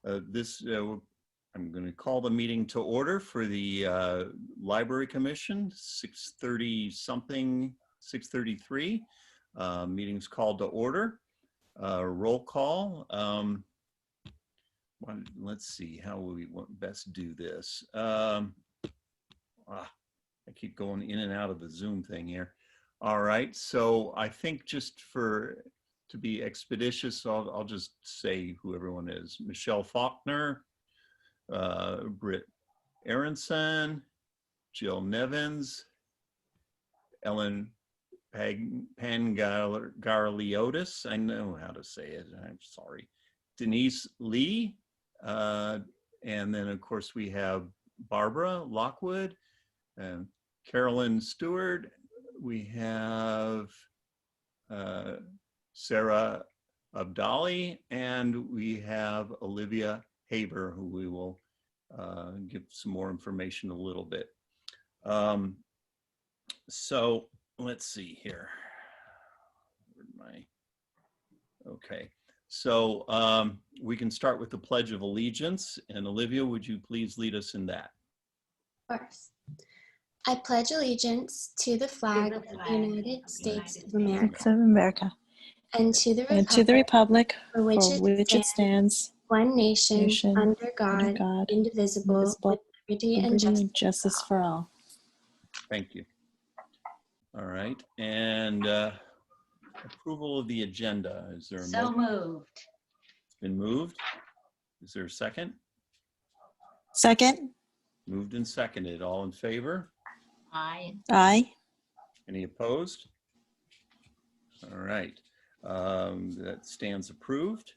I'm going to call the meeting to order for the Library Commission, 6:30 something, 6:33. Meeting's called to order. Roll call. Let's see how we best do this. I keep going in and out of the Zoom thing here. All right, so I think just to be expeditious, I'll just say who everyone is. Michelle Faulkner, Britt Aronson, Jill Nevins, Ellen Pangarliotis, I know how to say it, I'm sorry, Denise Lee, and then of course we have Barbara Lockwood, and Carolyn Stewart, we have Sarah Abdali, and we have Olivia Haber, who we will give some more information a little bit. So let's see here. Okay, so we can start with the Pledge of Allegiance, and Olivia, would you please lead us in that? Of course. I pledge allegiance to the flag of the United States of America, and to the republic for which it stands, one nation, under God, indivisible, with liberty and justice for all. Thank you. All right, and approval of the agenda. Is there a motion? So moved. It's been moved. Is there a second? Second. Moved and seconded. All in favor? Aye. Aye. Any opposed? All right, that stands approved.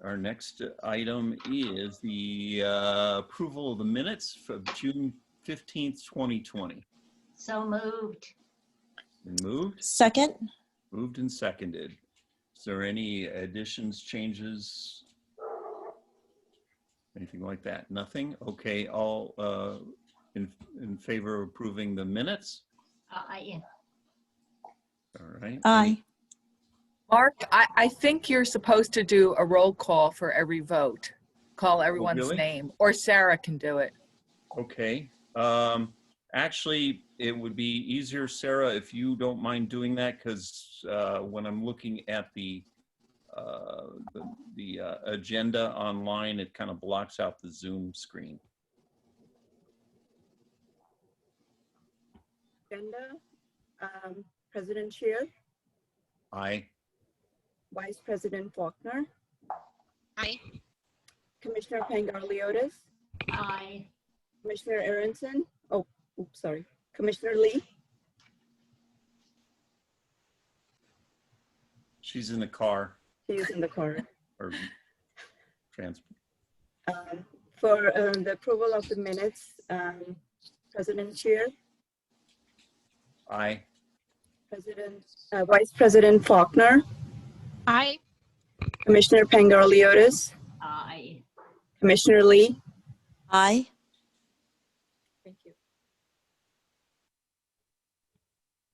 Our next item is the approval of the minutes for June 15th, 2020. So moved. Been moved? Second. Moved and seconded. Is there any additions, changes, anything like that? Nothing? Okay, all in favor of approving the minutes? Aye. All right. Aye. Mark, I think you're supposed to do a roll call for every vote. Call everyone's really? name, or Sarah can do it. Okay. Actually, it would be easier, Sarah, if you don't mind doing that, because when I'm looking at the agenda online, it kind of blocks out the Zoom screen. Agenda, President Chair, Aye. Vice President Faulkner, Aye. Commissioner Pangarliotis, Aye. Commissioner Aronson, oh, oops, sorry, Commissioner Lee, She's in the car. he is in the car. Or transport. For the approval of the minutes, President Chair, Aye. Vice President Faulkner, Aye. Commissioner Pangarliotis, Aye. Commissioner Lee. Aye. Thank you.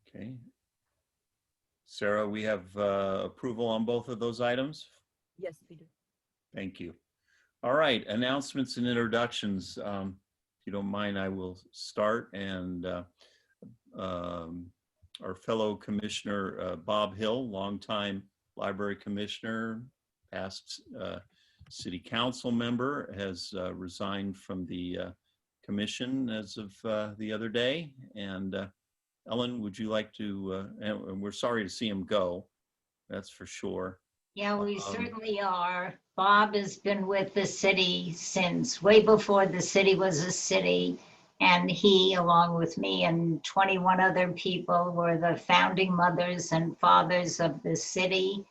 Okay. Sarah, we have approval on both of those items? Yes, we do. Thank you. All right, announcements and introductions. If you don't mind, I will start. And our fellow commissioner, Bob Hill, longtime library commissioner, past city council member, has resigned from the commission as of the other day. And Ellen, would you like to, and we're sorry to see him go, that's for sure. Yeah, we certainly are. Bob has been with the city since way before the city was a city. And he, along with me and 21 other people, were the founding mothers and fathers of the city.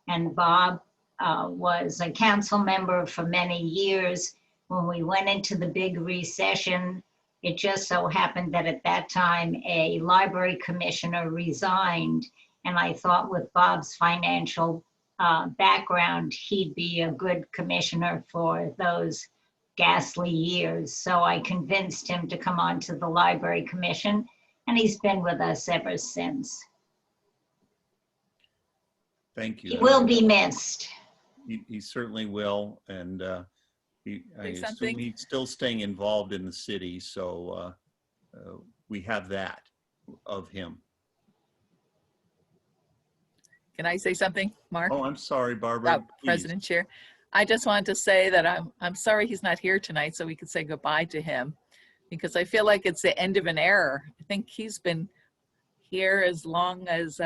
And Bob was a council member for many years. When we went into the big recession, it just so happened that at that time, a library commissioner resigned. And I thought with Bob's financial background, he'd be a good commissioner for those ghastly years. So I convinced him to come on to the Library Commission, and he's been with us ever since. Thank you. He will be missed. He certainly will. And I Say assume something? he's still staying involved in the city, so we have that of him. Can I say something, Mark? Oh, I'm sorry, Barbara. Please. President Chair. I just wanted to say that I'm sorry he's not here tonight, so we could say goodbye to him, because I feel like it's the end of an era. I think he's been here as long as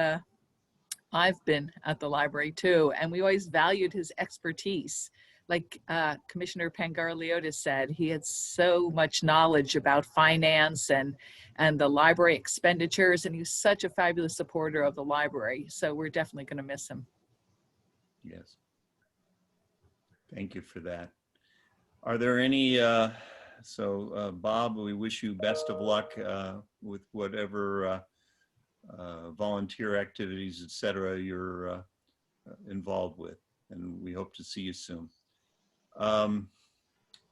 I've been at the library too, and we always valued his expertise. Like Commissioner Pangarliotis said, he had so much knowledge about finance and the library expenditures, and he's such a fabulous supporter of the library. So we're definitely going to miss him. Yes. Thank you for that. Are there any, Bob, we wish you best of luck with whatever volunteer activities, et cetera, you're involved with, and we hope to see you soon.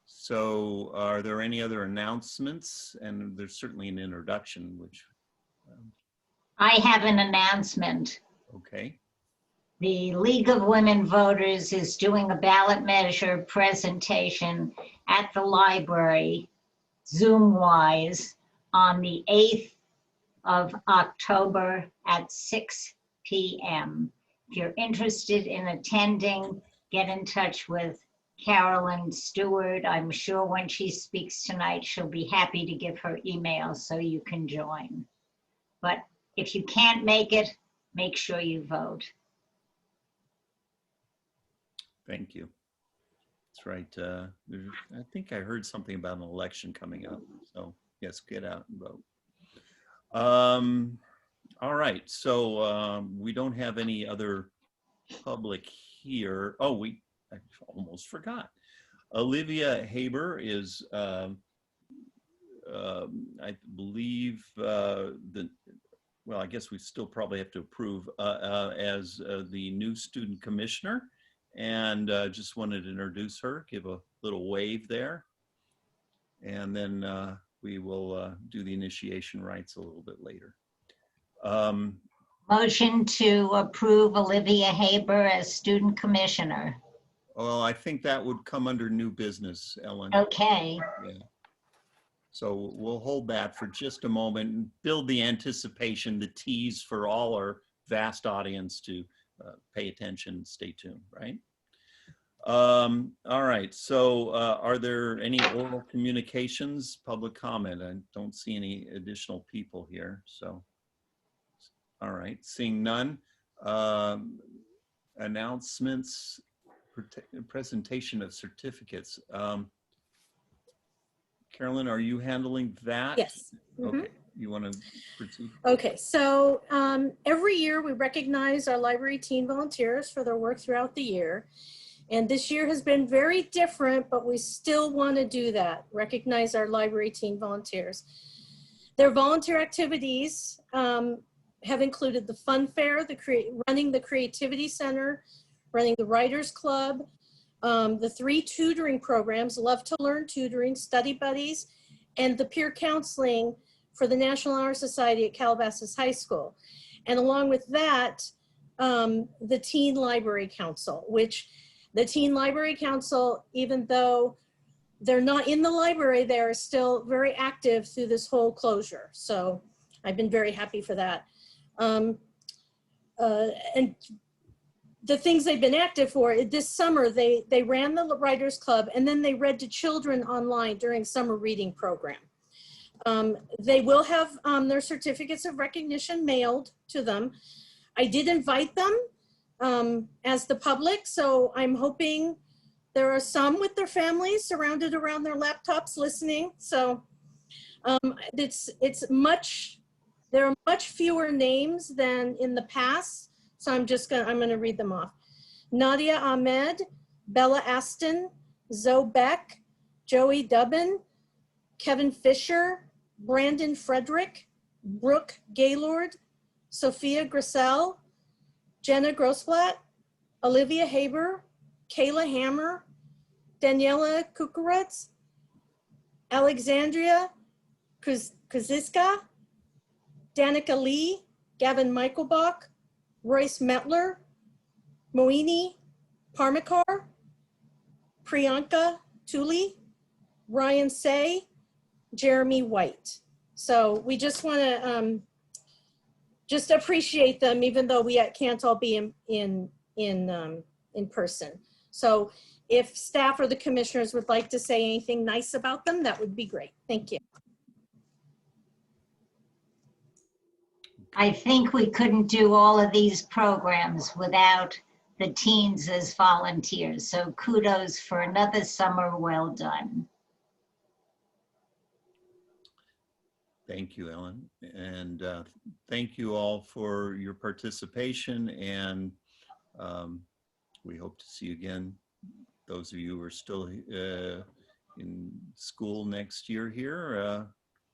So are there any other announcements? And there's certainly an introduction, which. I have an announcement. Okay. The League of Women Voters is doing a ballot measure presentation at the library, Zoom-wise, on the 8th of October at 6 p.m. If you're interested in attending, get in touch with Carolyn Stewart. I'm sure when she speaks tonight, she'll be happy to give her email so you can join. But if you can't make it, make sure you vote. Thank you. That's right. I think I heard something about an election coming up. So yes, get out and vote. All right. So we don't have any other public here. Oh, I almost forgot. Olivia Haber is, I believe, well, I guess we still probably have to approve as the new student commissioner. And just wanted to introduce her, give a little wave there. And then we will do the initiation rites a little bit later. Motion to approve Olivia Haber as student commissioner. Well, I think that would come under new business, Ellen. Okay. Yeah. So we'll hold that for just a moment and build the anticipation, the tease for all our vast audience to pay attention, stay tuned, right? All right, so are there any oral communications, public comment? I don't see any additional people here, so. All right, seeing none. Announcements, presentation of certificates. Carolyn, are you handling that? Yes. Okay, you want to proceed? Okay, so every year we recognize our library teen volunteers for their work throughout the year. And this year has been very different, but we still want to do that, recognize our library teen volunteers. Their volunteer activities have included the fun fair, running the creativity center, running the writers club, the 3 tutoring programs, Love to Learn tutoring, study buddies, and the peer counseling for the National Honor Society at Calabasas High School. And along with that, the Teen Library Council, which the Teen Library Council, even though they're not in the library, they are still very active through this whole closure. So I've been very happy for that. And the things they've been active for, this summer, they ran the Writers Club, and then they read to children online during summer reading program. They will have their certificates of recognition mailed to them. I did invite them as the public, so I'm hoping there are some with their families surrounded around their laptops listening. So there are much fewer names than in the past. So I'm gonna read them off. Nadia Ahmed, Bella Astin, Zoe Beck, Joey Dubin, Kevin Fisher, Brandon Frederick, Brooke Gaylord, Sophia Gracile, Genna Grossblatt, Olivia Haber, Kayla Haber, Daniela Kukurudz, Alexandra Kurciska, Danica Lee, Gavin Meichelbock, Royce Mettler, Mohini, Parmekar, Prianka, Tuli, Ryan Say, Jeremy White. So we just want to just appreciate them, even though we can't all be in person. So if staff or the commissioners would like to say anything nice about them, that would be great. Thank you. I think we couldn't do all of these programs without the teens as volunteers. So kudos for another summer well done. Thank you, Ellen. And thank you all for your participation. And we hope to see you again. Those of you who are still in school next year here,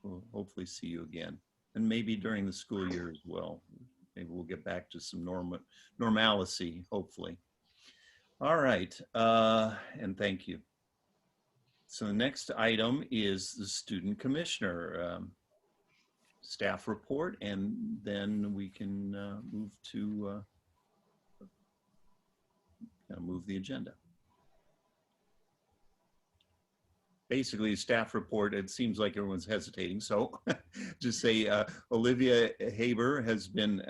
we'll hopefully see you again. And maybe during the school year as well. Maybe we'll get back to some normalcy, hopefully. All right, and thank you. So the next item is the student commissioner staff report, and then we can move to move the agenda. Basically, staff report, it seems like everyone's hesitating, so just say Olivia Haber has been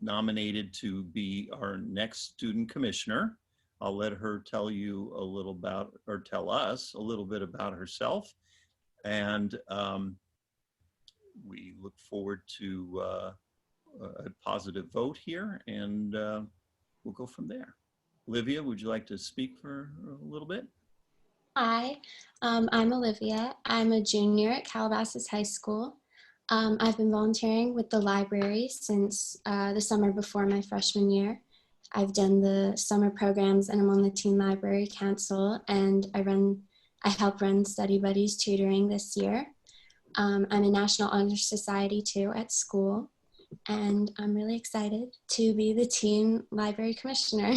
nominated to be our next student commissioner. I'll let her tell you a little about, or tell us a little bit about herself. And we look forward to a positive vote here, and we'll go from there. Olivia, would you like to speak for a little bit? Hi, I'm Olivia. I'm a junior at Calabasas High School. I've been volunteering with the library since the summer before my freshman year. I've done the summer programs and I'm on the teen library council, and I help run Study Buddies tutoring this year. I'm a National Honor Society too at school, and I'm really excited to be the teen library commissioner.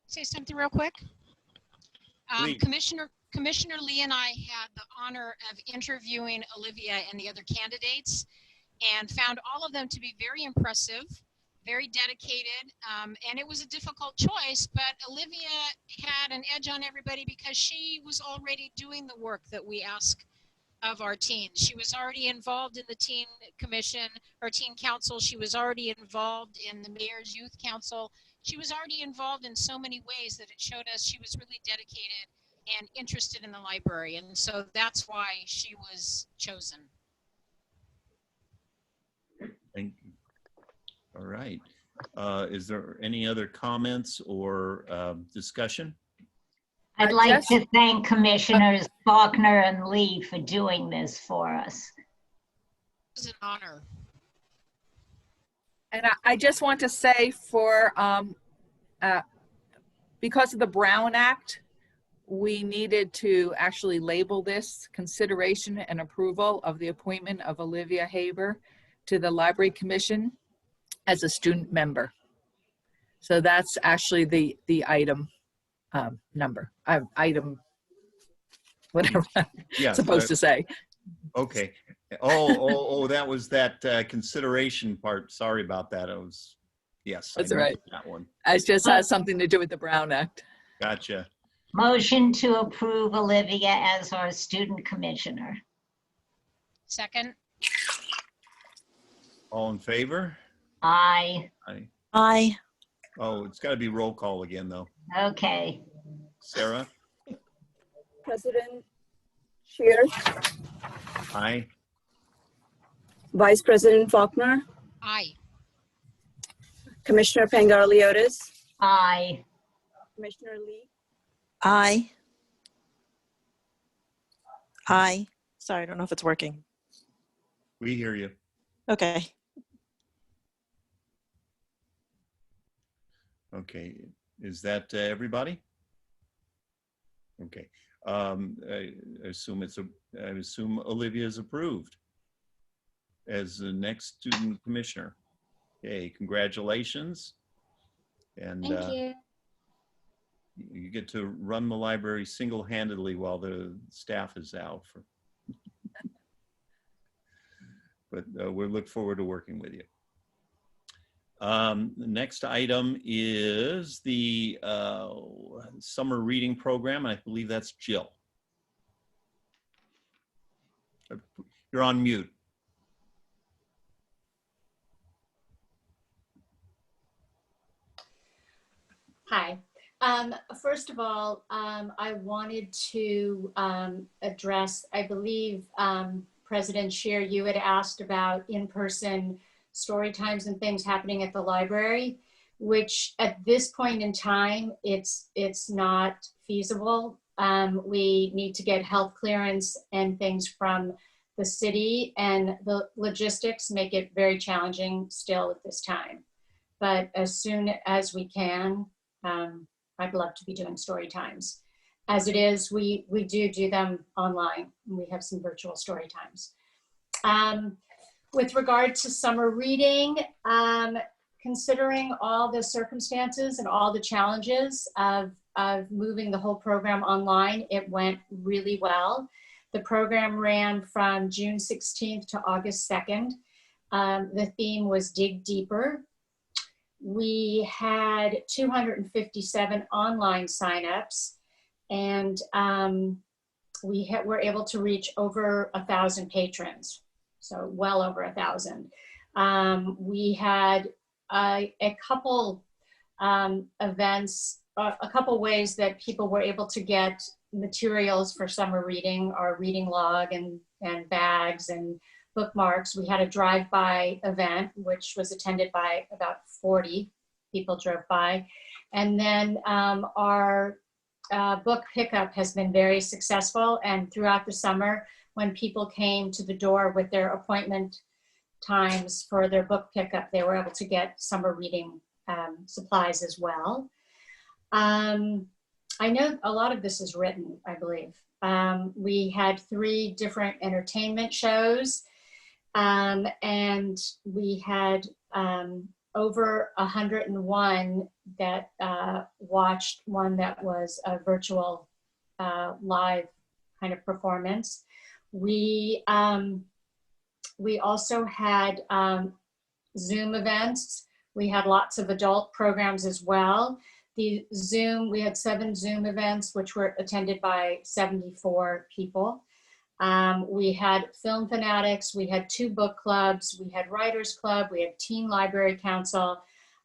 Say something real quick. Commissioner Lee and I had the honor of interviewing Olivia and the other candidates and found all of them to be very impressive, very dedicated, and it was a difficult choice, but Olivia had an edge on everybody because she was already doing the work that we ask of our teens. She was already involved in the teen commission or teen council. She was already involved in the mayor's youth council. She was already involved in so many ways that it showed us she was really dedicated and interested in the library. And so that's why she was chosen. Thank you. All right. Is there any other comments or discussion? I'd like to thank Commissioners Faulkner and Lee for doing this for us. It was an honor. And I just want to say for, because of the Brown Act, we needed to actually label this consideration and approval of the appointment of Olivia Haber to the Library Commission as a student member. So that's actually the item number, item, whatever I'm supposed to say. Okay. Oh, that was that consideration part. Sorry about that. It was, yes. That's all right. That one. It just has something to do with the Brown Act. Gotcha. Motion to approve Olivia as our student commissioner. Second. All in favor? Aye. Aye. Aye. Oh, it's got to be roll call again, though. Okay. Sarah? President Shear, Aye. Vice President Faulkner, Aye. Commissioner Pangarliotis, Aye. Commissioner Lee, Aye. Aye. Sorry, I don't know if it's working. We hear you. Okay. Okay. Is that everybody? Okay. I assume I assume Olivia is approved as the next student commissioner. Okay, congratulations. And Thank you. you get to run the library single-handedly while the staff is out. But we look forward to working with you. The next item is the summer reading program. I believe that's Jill. You're on mute. Hi. First of all, I wanted to address, I believe, President Scheer, you had asked about in-person story times and things happening at the library, which at this point in time, it's not feasible. We need to get health clearance and things from the city, and the logistics make it very challenging still at this time. But as soon as we can, I'd love to be doing story times. As it is, we do them online. We have some virtual story times. With regard to summer reading, considering all the circumstances and all the challenges of moving the whole program online, it went really well. The program ran from June 16th to August 2nd. The theme was Dig Deeper. We had 257 online signups, and we were able to reach over 1,000 patrons, so well over 1,000. We had a couple events, a couple ways that people were able to get materials for summer reading, our reading log and bags and bookmarks. We had a drive-by event, which was attended by about 40 people drove by. And then our book pickup has been very successful. And throughout the summer, when people came to the door with their appointment times for their book pickup, they were able to get summer reading supplies as well. I know a lot of this is written, I believe. We had 3 different entertainment shows. And we had over 101 that watched one that was a virtual live kind of performance. We also had Zoom events. We had lots of adult programs as well. We had 7 Zoom events, which were attended by 74 people. We had Film Fanatics, we had 2 book clubs, we had Writers Club, we had Teen Library Council,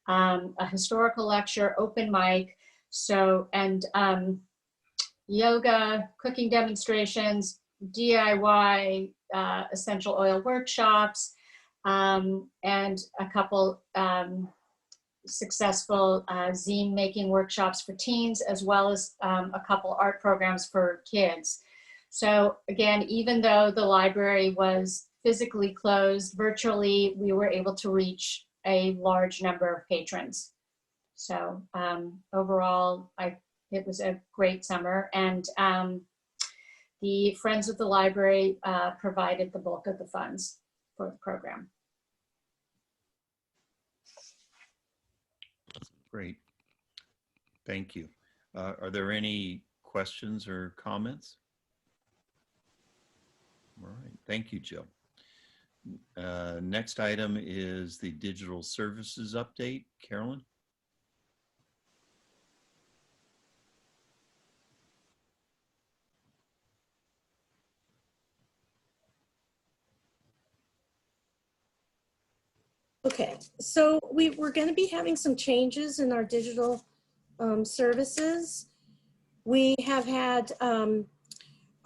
a historical lecture, open mic, and yoga, cooking demonstrations, DIY, essential oil workshops, and a couple successful zine making workshops for teens, as well as a couple art programs for kids. So again, even though the library was physically closed, virtually, we were able to reach a large number of patrons. So overall, it was a great summer, and the Friends of the Library provided the bulk of the funds for the program. Great. Thank you. Are there any questions or comments? All right. Thank you, Jill. Next item is the digital services update. Carolyn? Okay, so we're going to be having some changes in our digital services. We have had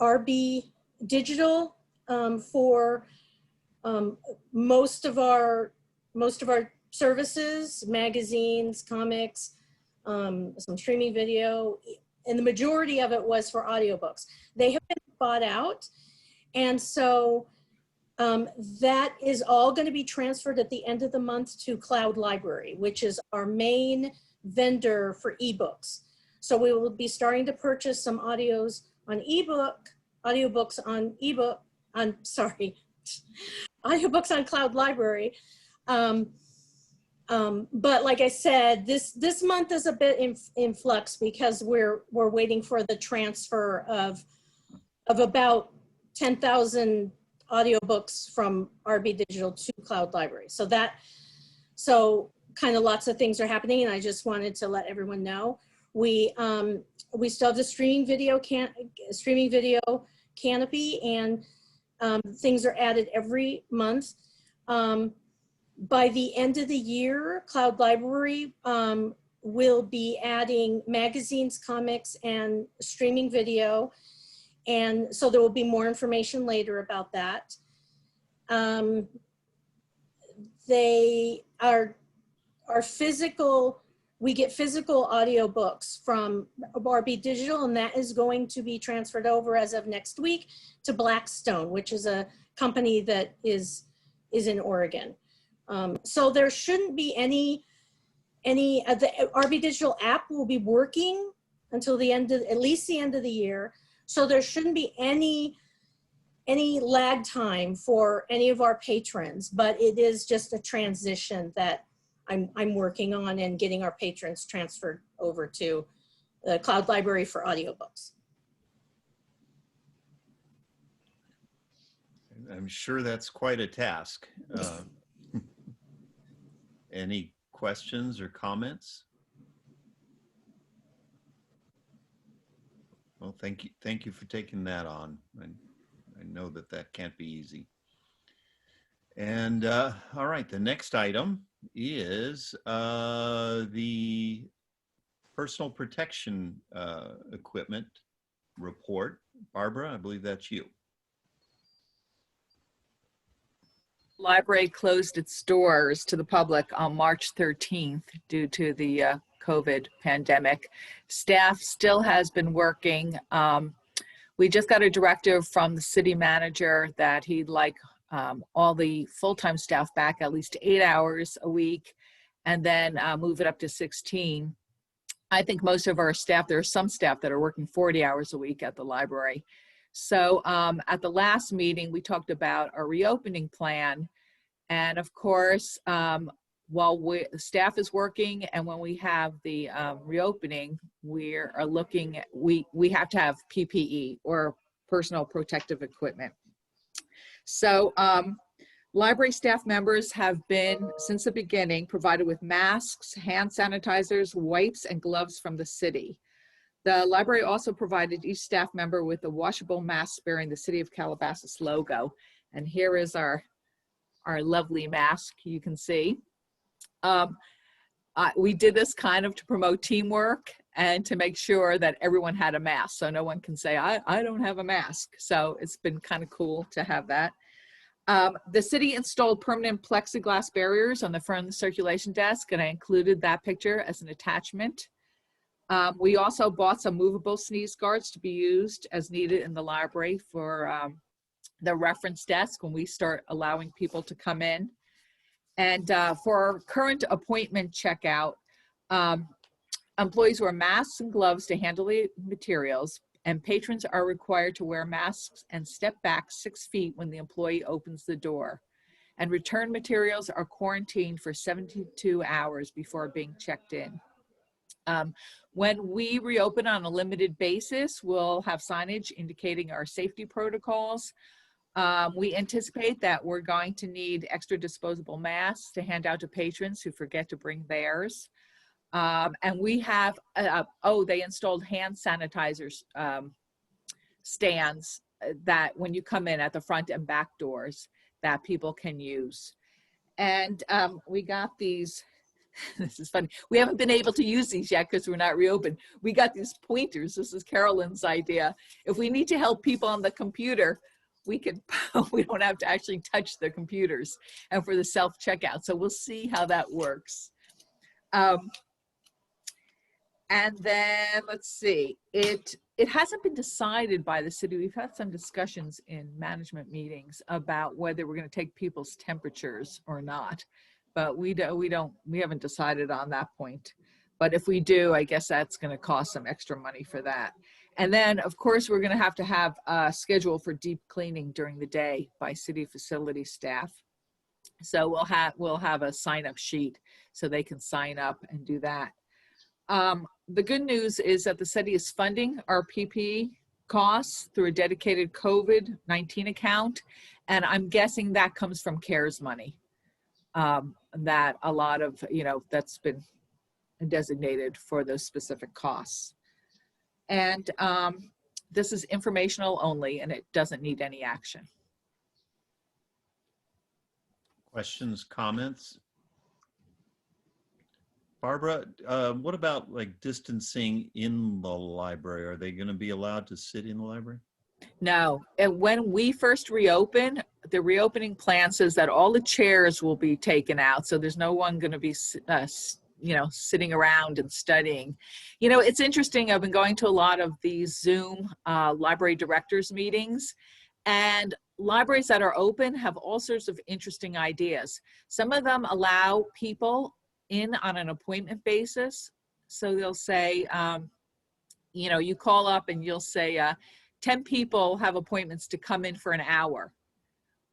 RB Digital for most of our services, magazines, comics, some streaming video, and the majority of it was for audiobooks. They have been bought out, and so that is all going to be transferred at the end of the month to Cloud Library, which is our main vendor for ebooks. So we will be starting to purchase some audiobooks on audiobooks on Cloud Library. But like I said, this month is a bit in flux because we're waiting for the transfer of about 10,000 audiobooks from RB Digital to Cloud Library. So kind of lots of things are happening, and I just wanted to let everyone know. We still have the streaming video canopy, and things are added every month. By the end of the year, Cloud Library will be adding magazines, comics, and streaming video. And so there will be more information later about that. They are physical, we get physical audiobooks from Barbie Digital, and that is going to be transferred over as of next week to Blackstone, which is a company that is in Oregon. So there shouldn't be any the RB Digital app will be working until the end of, at least the end of the year. So there shouldn't be any lag time for any of our patrons, but it is just a transition that I'm working on and getting our patrons transferred over to the Cloud Library for audiobooks. I'm sure that's quite a task. Any questions or comments? Well, thank you for taking that on. I know that can't be easy. And all right, the next item is the personal protection equipment report. Barbara, I believe that's you. Library closed its doors to the public on March 13th due to the COVID pandemic. Staff still has been working. We just got a directive from the city manager that he'd like all the full-time staff back at least 8 hours a week, and then move it up to 16. I think most of our staff, there are some staff that are working 40 hours a week at the library. So at the last meeting, we talked about our reopening plan. And of course, while staff is working and when we have the reopening, we are looking at, we have to have PPE or personal protective equipment. So library staff members have been, since the beginning, provided with masks, hand sanitizers, wipes, and gloves from the city. The library also provided each staff member with a washable mask bearing the City of Calabasas logo. And here is our lovely mask, you can see. We did this kind of to promote teamwork and to make sure that everyone had a mask. So no one can say, I don't have a mask. So it's been kind of cool to have that. The city installed permanent plexiglass barriers on the front of the circulation desk, and I included that picture as an attachment. We also bought some movable sneeze guards to be used as needed in the library for the reference desk when we start allowing people to come in. And for our current appointment checkout, employees wear masks and gloves to handle the materials, and patrons are required to wear masks and step back 6 feet when the employee opens the door. And return materials are quarantined for 72 hours before being checked in. When we reopen on a limited basis, we'll have signage indicating our safety protocols. We anticipate that we're going to need extra disposable masks to hand out to patrons who forget to bring theirs. And we have, they installed hand sanitizers stands that when you come in at the front and back doors that people can use. And we got these, this is funny. We haven't been able to use these yet because we're not reopened. We got these pointers. This is Carolyn's idea. If we need to help people on the computer, we don't have to actually touch the computers, and for the self-checkout. So we'll see how that works. And then let's see, it hasn't been decided by the city. We've had some discussions in management meetings about whether we're going to take people's temperatures or not, but we haven't decided on that point. But if we do, I guess that's going to cost some extra money for that. And then, of course, we're going to have a schedule for deep cleaning during the day by city facility staff. So we'll have a sign-up sheet so they can sign up and do that. The good news is that the city is funding our PPE costs through a dedicated COVID-19 account, and I'm guessing that comes from CARES money. that a lot of, that's been designated for those specific costs. And this is informational only, and it doesn't need any action. Questions, comments? Barbara, what about like distancing in the library? Are they going to be allowed to sit in the library? No, and when we first reopen, the reopening plan says that all the chairs will be taken out. So there's no one going to be, sitting around and studying. It's interesting. I've been going to a lot of these Zoom library directors meetings, and libraries that are open have all sorts of interesting ideas. Some of them allow people in on an appointment basis. So they'll say, you call up and you'll say, 10 people have appointments to come in for an hour.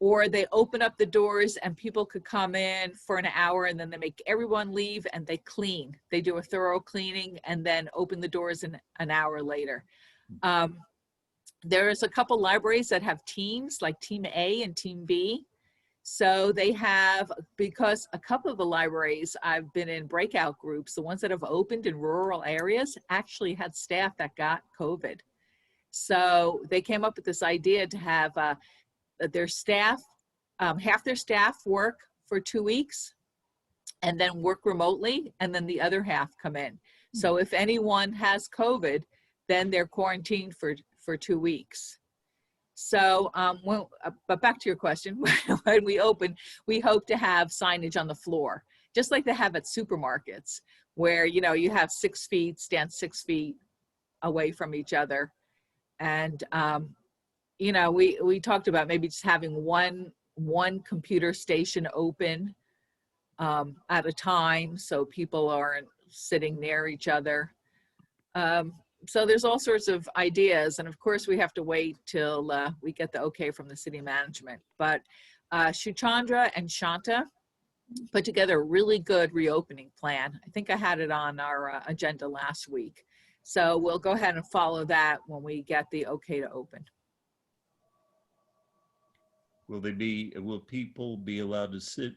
Or they open up the doors and people could come in for an hour, and then they make everyone leave and they clean. They do a thorough cleaning and then open the doors an hour later. There's a couple libraries that have teams, like Team A and Team B. So they have, because a couple of the libraries I've been in breakout groups, the ones that have opened in rural areas, actually had staff that got COVID. So they came up with this idea to have their staff, half their staff work for 2 weeks and then work remotely, and then the other half come in. So if anyone has COVID, then they're quarantined for 2 weeks. So, but back to your question, when we open, we hope to have signage on the floor, just like they have at supermarkets, where, you have 6 feet, stand 6 feet away from each other. And, we talked about maybe just having one computer station open at a time, so people aren't sitting near each other. So there's all sorts of ideas, and of course we have to wait till we get the okay from the city management. But Shuchandra and Shanta put together a really good reopening plan. I think I had it on our agenda last week. So we'll go ahead and follow that when we get the okay to open. Will people be allowed to sit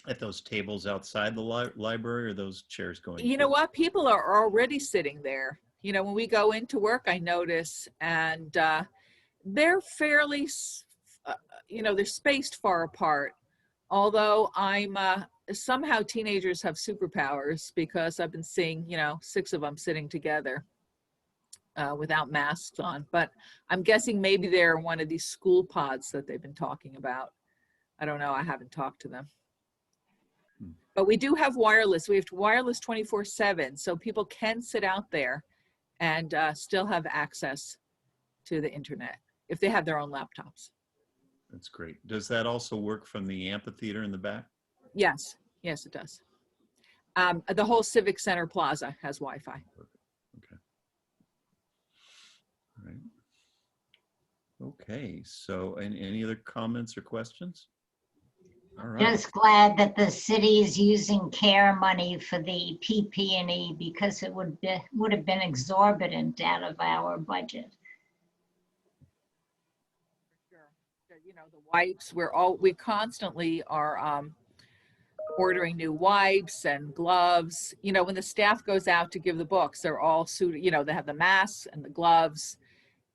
at those tables outside the library, or those chairs going? You know what? People are already sitting there. When we go into work, I notice, and they're fairly, they're spaced far apart. Although somehow teenagers have superpowers, because I've been seeing, 6 of them sitting together without masks on. But I'm guessing maybe they're one of these school pods that they've been talking about. I don't know. I haven't talked to them. But we do have wireless. We have wireless 24/7, so people can sit out there and still have access to the internet if they have their own laptops. That's great. Does that also work from the amphitheater in the back? Yes, yes, it does. The whole Civic Center Plaza has Wi-Fi. Okay. All right. Okay, so any other comments or questions? All right. Just glad that the city is using CARE money for the PP&E, because it would have been exorbitant out of our budget. The wipes, we constantly are ordering new wipes and gloves. When the staff goes out to give the books, they're all suited, they have the masks and the gloves,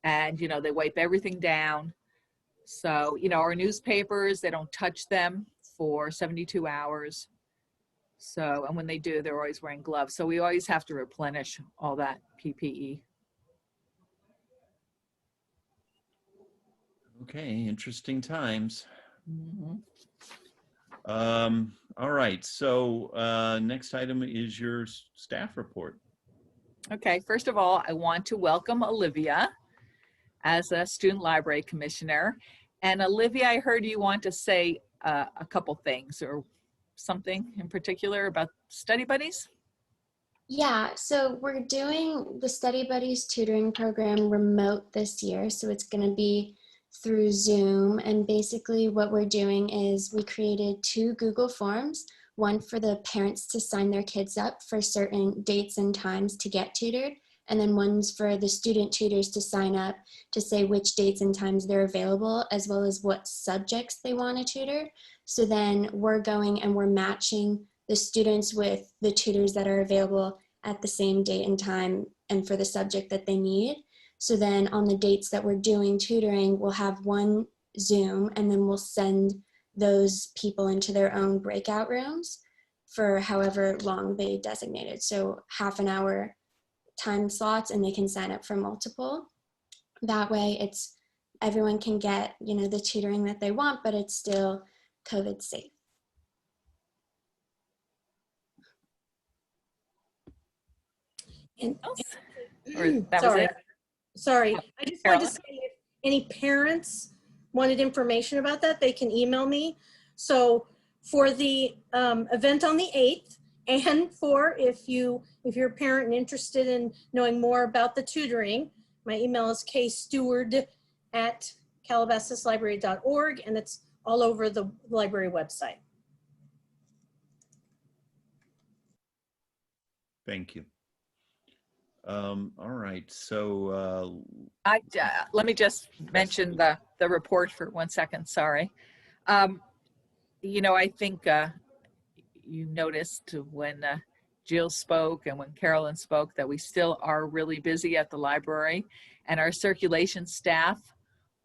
and they wipe everything down. So, our newspapers, they don't touch them for 72 hours. So, and when they do, they're always wearing gloves. So we always have to replenish all that PPE. Okay, interesting times. Mm-hmm. All right, so next item is your staff report. Okay, first of all, I want to welcome Olivia as a student library commissioner. And Olivia, I heard you want to say a couple things or something in particular about study buddies. Yeah, so we're doing the Study Buddies tutoring program remote this year. So it's going to be through Zoom. And basically what we're doing is we created 2 Google Forms, one for the parents to sign their kids up for certain dates and times to get tutored, And then one's for the student tutors to sign up to say which dates and times they're available, as well as what subjects they want to tutor. So then we're going and we're matching the students with the tutors that are available at the same date and time and for the subject that they need. So then on the dates that we're doing tutoring, we'll have one Zoom, and then we'll send those people into their own breakout rooms for however long they designated. So half an hour time slots, and they can sign up for multiple. That way it's, everyone can get, you know, the tutoring that they want, but it's still COVID safe. And, Or that was it? Sorry, I just wanted to Carolyn? say if any parents wanted information about that, they can email me. So for the event on the 8th, and for if you're a parent and interested in knowing more about the tutoring, my email is ksteward@calabasaslibrary.org, and it's all over the library website. Thank you. All right, so Let me just mention the report for 1 second, sorry. You know, I think you noticed when Jill spoke and when Carolyn spoke that we still are really busy at the library, and our circulation staff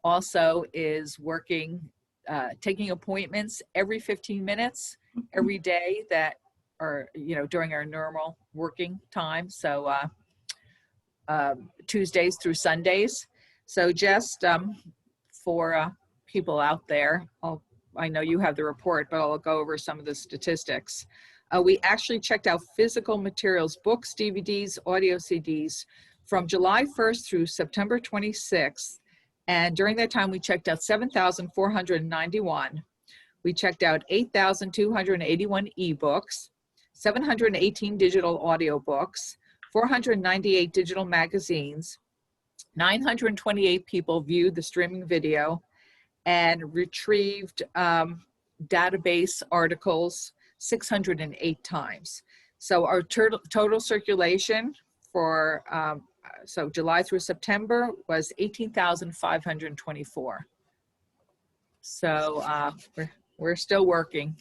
also is working, taking appointments every 15 minutes, every day that are, you know, during our normal working time. So Tuesdays through Sundays. So just for people out there, I know you have the report, but I'll go over some of the statistics. We actually checked out physical materials, books, DVDs, audio CDs from July 1st through September 26th. And during that time, we checked out 7,491. We checked out 8,281 ebooks, 718 digital audio books, 498 digital magazines, 928 people viewed the streaming video and retrieved database articles 608 times. So our total circulation for, so July through September was 18,524. So we're still working.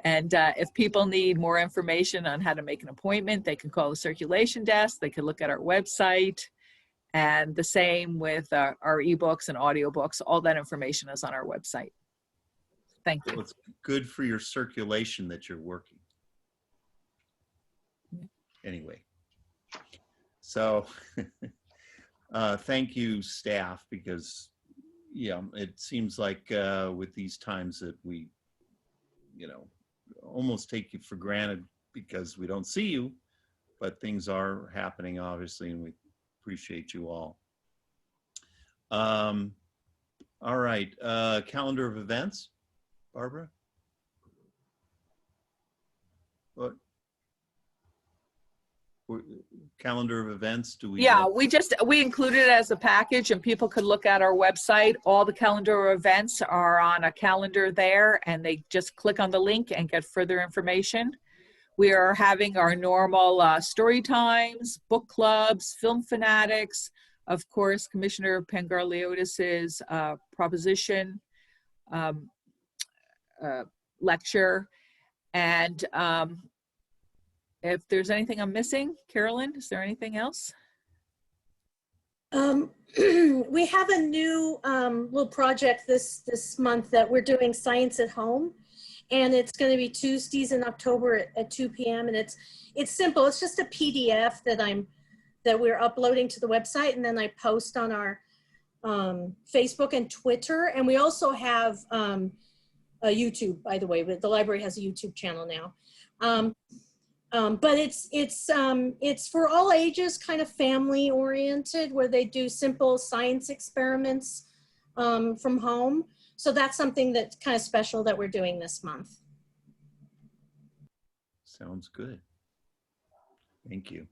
And if people need more information on how to make an appointment, they can call the circulation desk. They can look at our website. And the same with our ebooks and audiobooks. All that information is on our website. Thank you. well, it's good for your circulation that you're working. Anyway, so thank you, staff, because yeah, it seems like with these times that we, you know, almost take you for granted because we don't see you, but things are happening, obviously, and we appreciate you all. All right, calendar of events, Barbara? What? Calendar of events, do we? Yeah, we included it as a package and people could look at our website. All the calendar events are on a calendar there, and they just click on the link and get further information. We are having our normal story times, book clubs, film fanatics, of course, Commissioner Pangarliotis's proposition lecture. And if there's anything I'm missing, Carolyn, is there anything else? We have a new little project this month that we're doing, Science at Home, and it's going to be Tuesdays in October at 2 p.m. and it's simple. It's just a PDF that we're uploading to the website, and then I post on our Facebook and Twitter, and we also have a YouTube, by the way. But the library has a YouTube channel now. But it's for all ages, kind of family oriented, where they do simple science experiments from home. So that's something that's kind of special that we're doing this month. Sounds good. Thank you.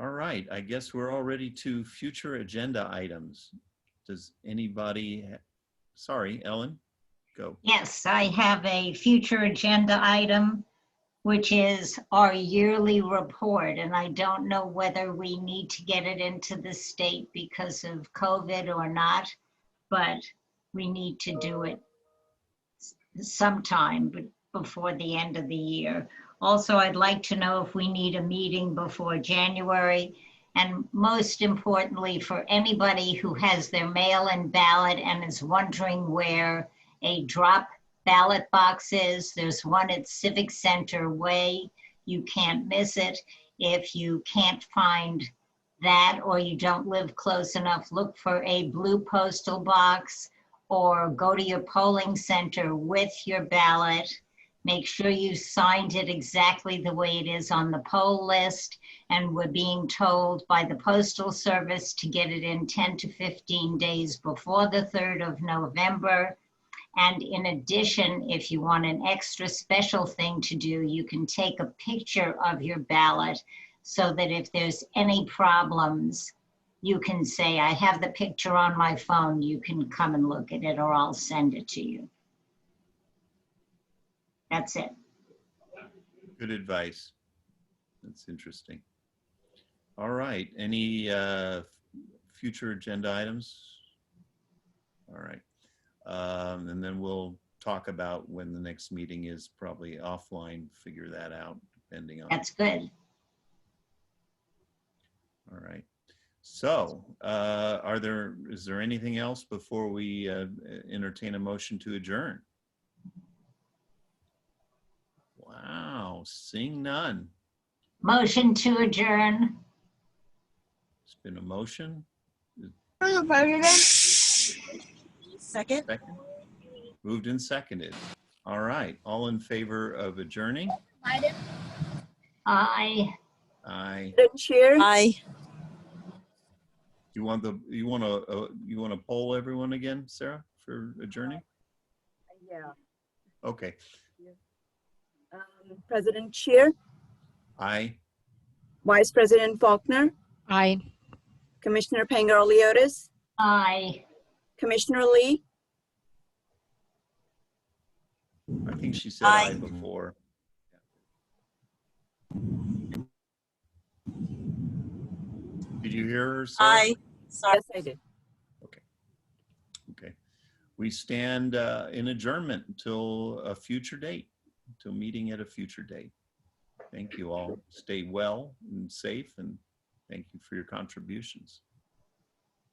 All right, I guess we're all ready to future agenda items. Does anybody, sorry, Ellen, go. Yes, I have a future agenda item. which is our yearly report. And I don't know whether we need to get it into the state because of COVID or not, but we need to do it sometime before the end of the year. Also, I'd like to know if we need a meeting before January. And most importantly, for anybody who has their mail-in ballot and is wondering where a drop ballot box is, there's one at Civic Center Way. You can't miss it. If you can't find that or you don't live close enough, look for a blue postal box or go to your polling center with your ballot. Make sure you signed it exactly the way it is on the poll list. And we're being told by the Postal Service to get it in 10 to 15 days before the 3rd of November. And in addition, if you want an extra special thing to do, you can take a picture of your ballot so that if there's any problems, you can say, I have the picture on my phone, you can come and look at it or I'll send it to you. That's it. Good advice. That's interesting. All right. Any future agenda items? All right. And then we'll talk about when the next meeting is, probably offline, figure that out depending on. That's good. All right. So is there anything else before we entertain a motion to adjourn? Wow, seeing none. Motion to adjourn. It's been a motion. Second. Second. Moved and seconded. All right. All in favor of adjourning? Aye. Aye. Chair. Aye. You want to poll everyone again, Sarah, for adjourning? Yeah. Okay. President Chair, Aye. Vice President Faulkner, Aye. Commissioner Pangaroliotis, Aye. Commissioner Lee, I think she said Aye. aye before. Did you hear her, Sarah? Aye. Sorry. yes, I did. Okay. We stand in adjournment until a future date, until meeting at a future date. Thank you all. Stay well and safe, and thank you for your contributions.